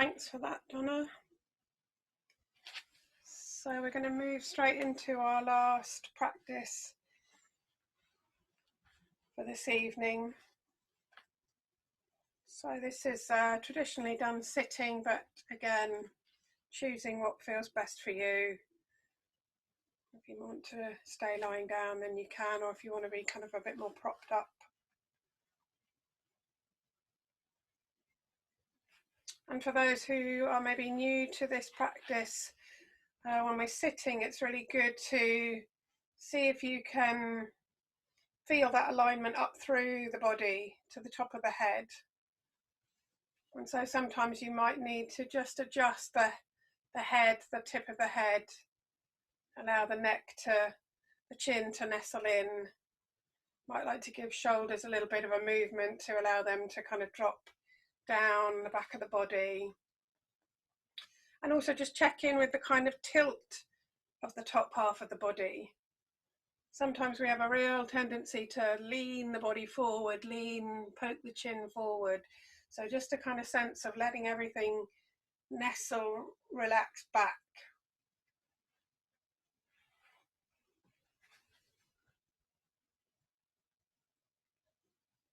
Thanks for that, Donna. So we're going to move straight into our last practice for this evening. So this is traditionally done sitting, but again, choosing what feels best for you. If you want to stay lying down, then you can, or if you want to be kind of a bit more propped up. And for those who are maybe new to this practice, when we're sitting, it's really good to see if you can feel that alignment up through the body to the top of the head. And so sometimes you might need to just adjust the head, the tip of the head, allow the neck to, the chin to nestle in. Might like to give shoulders a little bit of a movement to allow them to kind of drop down the back of the body. And also just check in with the kind of tilt of the top half of the body. Sometimes we have a real tendency to lean the body forward, poke the chin forward. So just a kind of sense of letting everything nestle, relax back.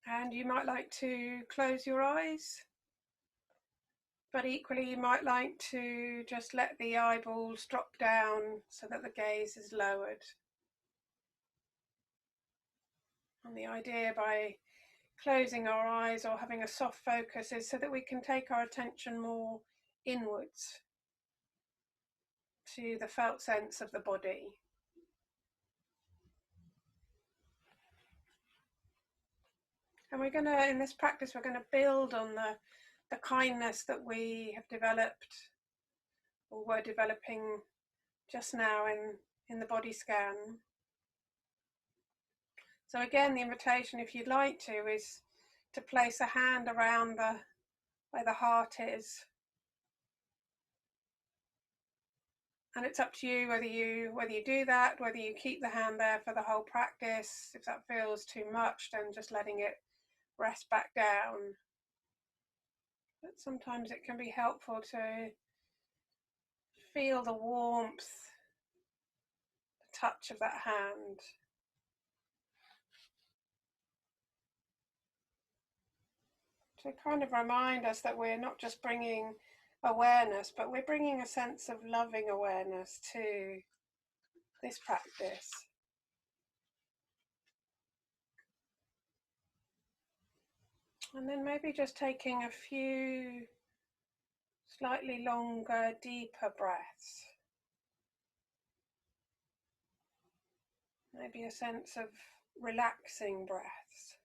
And you might like to close your eyes, but equally you might like to just let the eyeballs drop down so that the gaze is lowered. And the idea by closing our eyes or having a soft focus is so that we can take our attention more inwards to the felt sense of the body. And we're going to, in this practice, we're going to build on the kindness that we have developed or were developing just now in the body scan. So again, the invitation, if you'd like to, is to place a hand around where the heart is. And it's up to you whether you do that, whether you keep the hand there for the whole practice. If that feels too much, then just letting it rest back down. But sometimes it can be helpful to feel the warmth, the touch of that hand. To kind of remind us that we're not just bringing awareness, but we're bringing a sense of loving awareness to this practice. And then maybe just taking a few slightly longer, deeper breaths. Maybe a sense of relaxing breaths.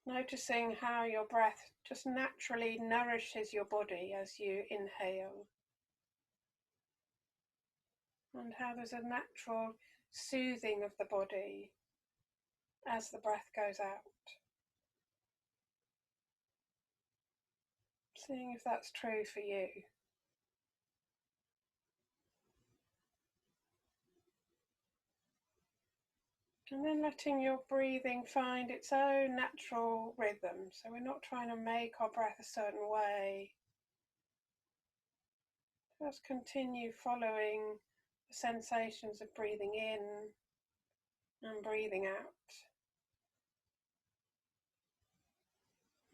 Noticing how your breath just naturally nourishes your body as you inhale. And how there's a natural soothing of the body as the breath goes out. Seeing if that's true for you. And then letting your breathing find its own natural rhythm. So we're not trying to make our breath a certain way. Just continue following the sensations of breathing in and breathing out.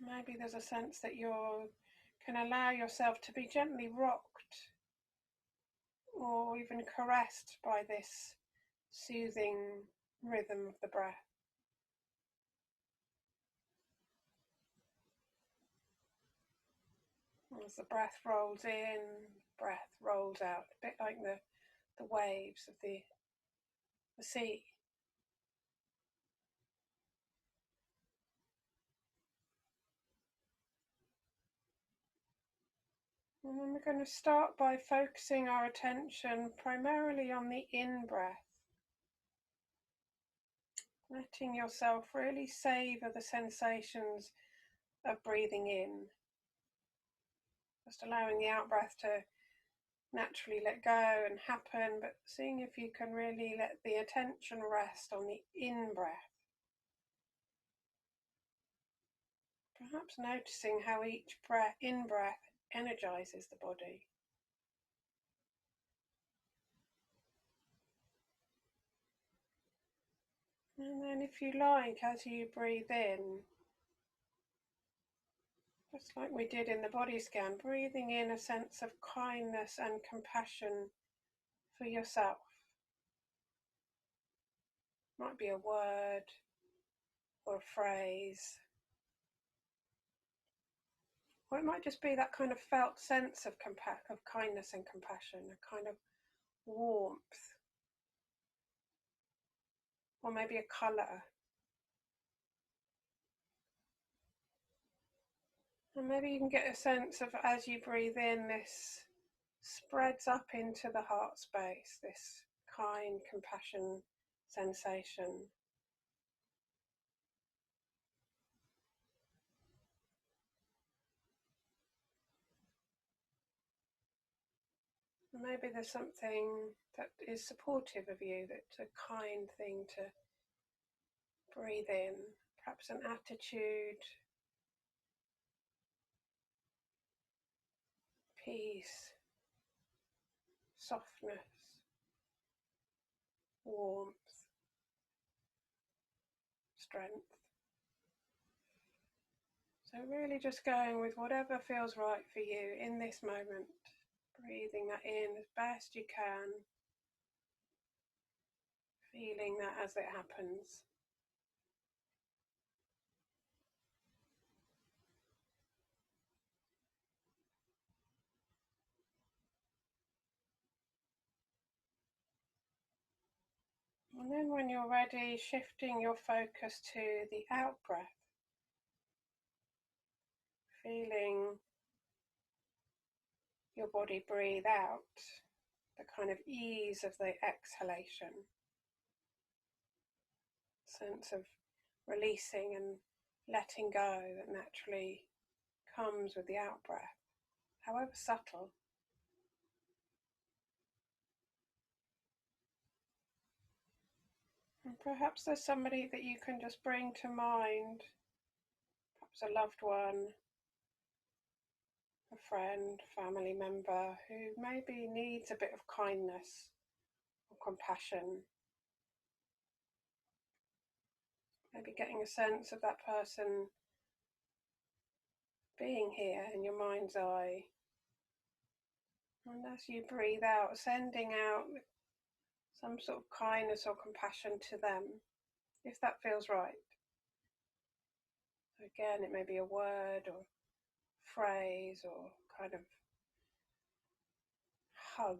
Maybe there's a sense that you can allow yourself to be gently rocked or even caressed by this soothing rhythm of the breath. As the breath rolls in, breath rolls out, a bit like the waves of the sea. And then we're going to start by focusing our attention primarily on the in-breath. Letting yourself really savor the sensations of breathing in. Just allowing the out-breath to naturally let go and happen, but seeing if you can really let the attention rest on the in-breath. Perhaps noticing how each in-breath energizes the body. And then if you like, as you breathe in, just like we did in the body scan, breathing in a sense of kindness and compassion for yourself. Might be a word or a phrase, or it might just be that kind of felt sense of kindness and compassion, a kind of warmth, or maybe a colour. And maybe you can get a sense of, as you breathe in, this spreads up into the heart space, this kind compassion sensation. And maybe there's something that is supportive of you, that's a kind thing to breathe in, perhaps an attitude, peace, softness, warmth, strength. So really just going with whatever feels right for you in this moment, breathing that in as best you can, feeling that as it happens. And then when you're ready, shifting your focus to the out-breath, feeling your body breathe out, the kind of ease of the exhalation, sense of releasing and letting go that naturally comes with the out-breath, however subtle. And perhaps there's somebody that you can just bring to mind, perhaps a loved one, a friend, family member who maybe needs a bit of kindness or compassion. Maybe getting a sense of that person being here in your mind's eye. And as you breathe out, sending out some sort of kindness or compassion to them, if that feels right. So again, it may be a word or phrase or kind of hug.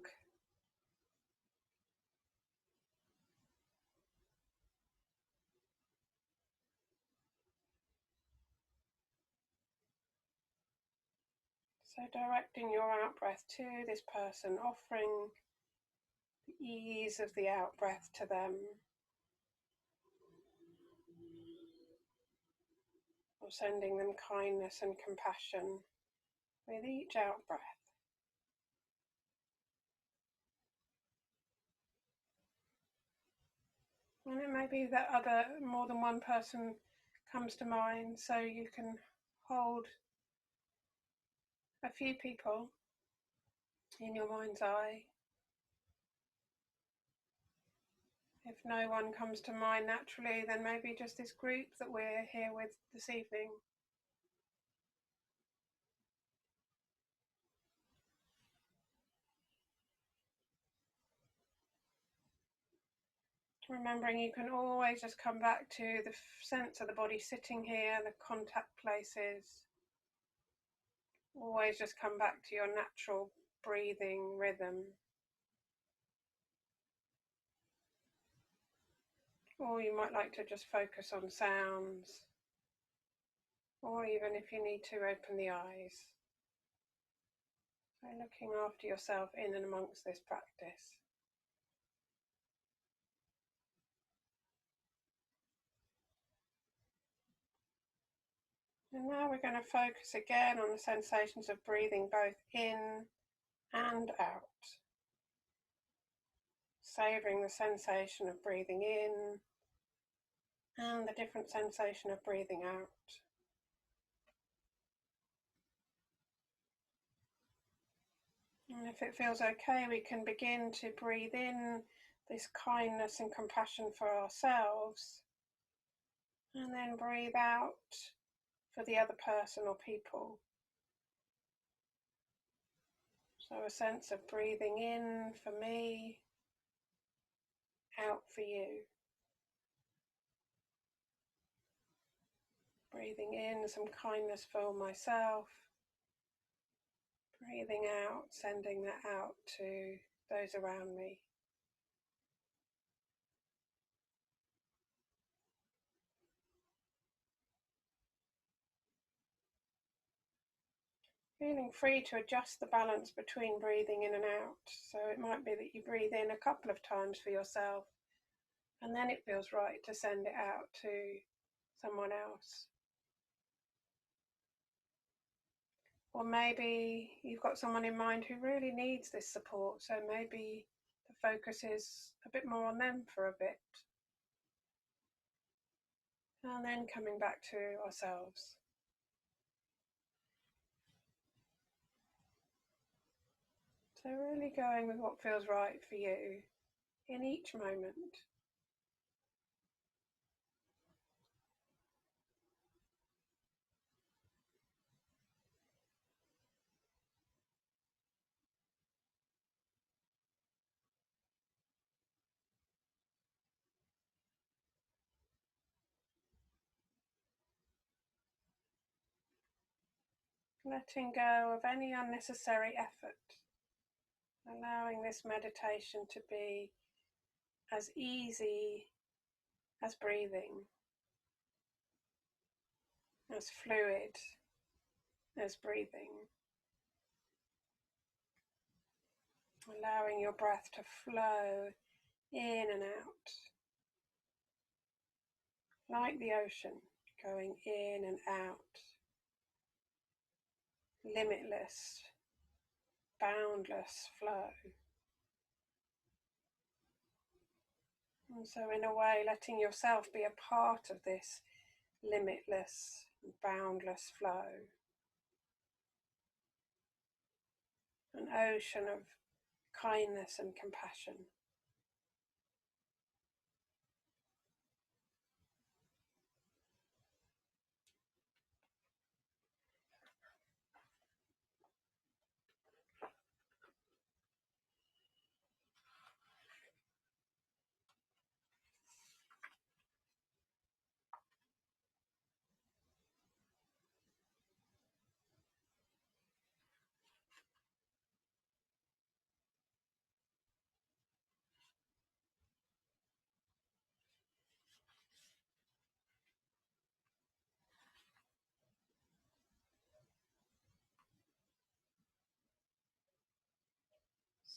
So directing your out-breath to this person, offering the ease of the out-breath to them, or sending them kindness and compassion with each out-breath. And it may be that more than one person comes to mind, so you can hold a few people in your mind's eye. If no one comes to mind naturally, then maybe just this group that we're here with this evening. Remembering you can always just come back to the sense of the body sitting here, the contact places. Always just come back to your natural breathing rhythm. Or you might like to just focus on sounds, or even if you need to, open the eyes. So looking after yourself in and amongst this practice. And now we're going to focus again on the sensations of breathing both in and out. Savouring the sensation of breathing in and the different sensation of breathing out. And if it feels okay, we can begin to breathe in this kindness and compassion for ourselves, and then breathe out for the other person or people. So a sense of breathing in for me, out for you. Breathing in some kindness for myself, breathing out, sending that out to those around me. Feeling free to adjust the balance between breathing in and out. So it might be that you breathe in a couple of times for yourself, and then it feels right to send it out to someone else. Or maybe you've got someone in mind who really needs this support, so maybe the focus is a bit more on them for a bit. And then coming back to ourselves. So really going with what feels right for you in each moment. Letting go of any unnecessary effort. Allowing this meditation to be as easy as breathing, as fluid as breathing. Allowing your breath to flow in and out, like the ocean, going in and out, limitless, boundless flow. And so in a way, letting yourself be a part of this limitless, boundless flow. An ocean of kindness and compassion.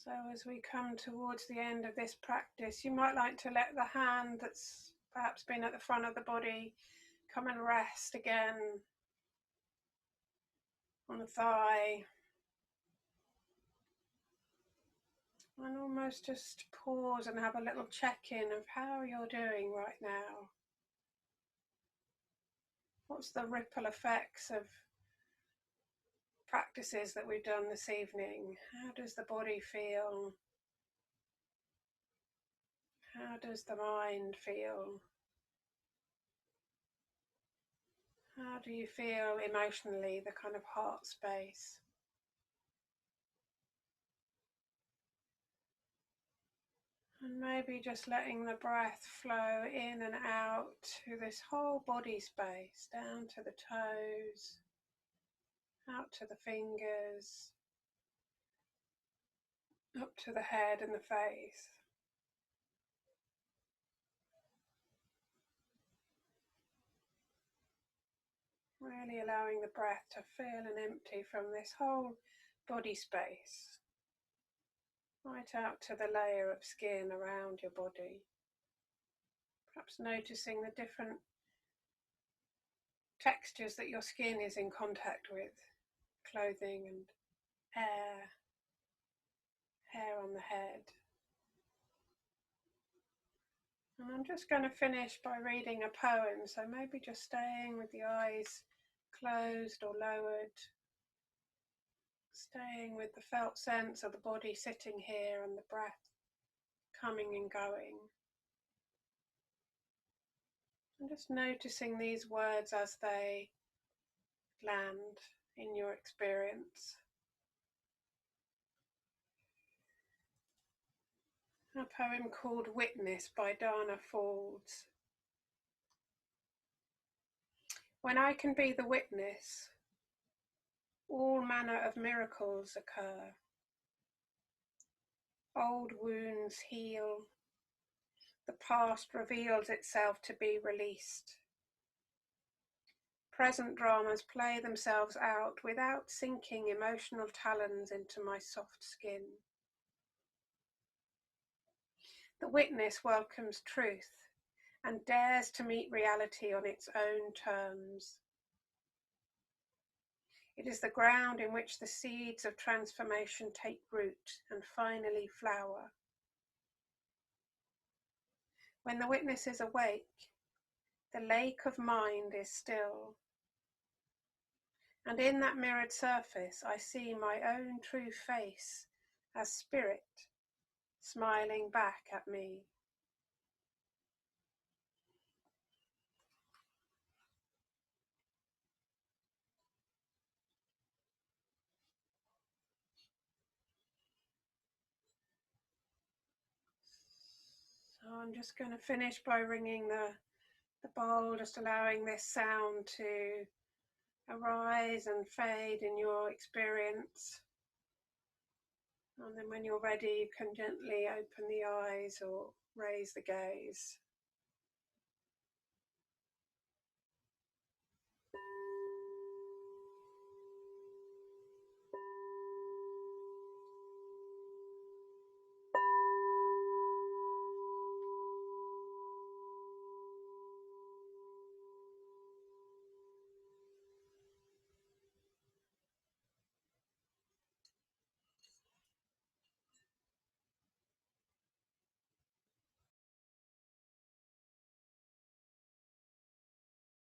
So as we come towards the end of this practice, you might like to let the hand that's perhaps been at the front of the body come and rest again on the thigh. And almost just pause and have a little check-in of how you're doing right now. What's the ripple effects of practices that we've done this evening? How does the body feel? How does the mind feel? How do you feel emotionally, the kind of heart space? And maybe just letting the breath flow in and out to this whole body space, down to the toes, out to the fingers, up to the head and the face. Really allowing the breath to fill and empty from this whole body space, right out to the layer of skin around your body. Perhaps noticing the different textures that your skin is in contact with, clothing and hair on the head. And I'm just going to finish by reading a poem, so maybe just staying with the eyes closed or lowered, Staying with the felt sense of the body sitting here and the breath coming and going. And just noticing these words as they land in your experience. A poem called Witness by Dana Folds. When I can be the witness, all manner of miracles occur. Old wounds heal. The past reveals itself to be released. Present dramas play themselves out without sinking emotional talons into my soft skin. The witness welcomes truth and dares to meet reality on its own terms. It is the ground in which the seeds of transformation take root and finally flower. When the witness is awake, the lake of mind is still. And in that mirrored surface, I see my own true face as spirit, smiling back at me. So I'm just going to finish by ringing the bowl, just allowing this sound to arise and fade in your experience. And then when you're ready, you can gently open the eyes or raise the gaze.